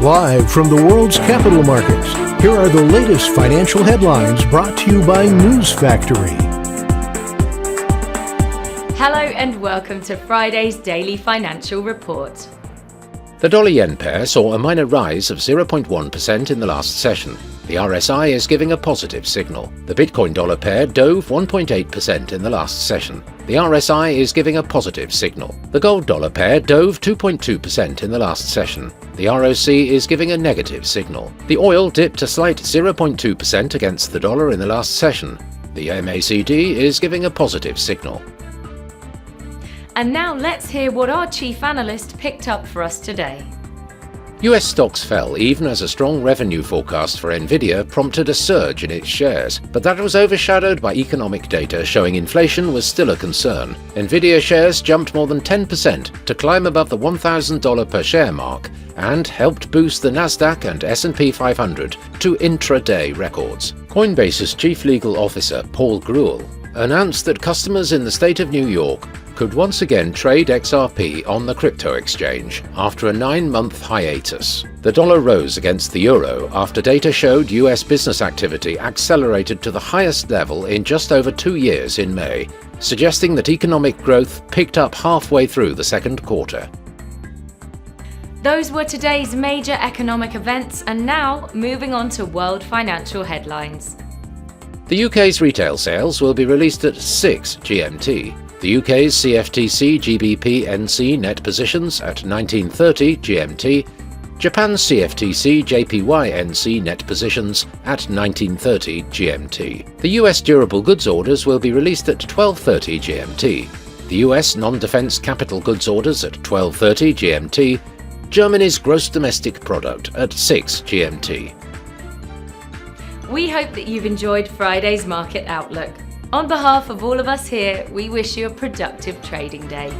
Live from the world's capital markets, here are the latest financial headlines brought to you by News Factory. Hello and welcome to Friday's Daily Financial Report. The dollar-yen pair saw a minor rise of 0.1% in the last session. The RSI is giving a positive signal. The Bitcoin-dollar pair dove 1.8% in the last session. The RSI is giving a positive signal. The gold-dollar pair dove 2.2% in the last session. The ROC is giving a negative signal. The oil dipped a slight 0.2% against the dollar in the last session. The MACD is giving a positive signal. And now let's hear what our chief analyst picked up for us today. US stocks fell even as a strong revenue forecast for Nvidia prompted a surge in its shares, but that was overshadowed by economic data showing inflation was still a concern. Nvidia shares jumped more than 10% to climb above the $1,000 per share mark and helped boost the Nasdaq and S&P 500 to intraday records. Coinbase's chief legal officer, Paul Grewal, announced that customers in the state of New York could once again trade XRP on the crypto exchange after a 9-month hiatus. The dollar rose against the euro after data showed US business activity accelerated to the highest level in just over 2 years in May, suggesting that economic growth picked up halfway through the second quarter. Those were today's major economic events, and now moving on to world financial headlines. The UK's retail sales will be released at 6 GMT. The UK's CFTC GBP NC net positions at 19:30 GMT. Japan's CFTC JPY NC net positions at 19:30 GMT. The US durable goods orders will be released at 12:30 GMT. The US non-defense capital goods orders at 12:30 GMT. Germany's gross domestic product at 6 GMT. We hope that you've enjoyed Friday's Market Outlook. On behalf of all of us here, we wish you a productive trading day.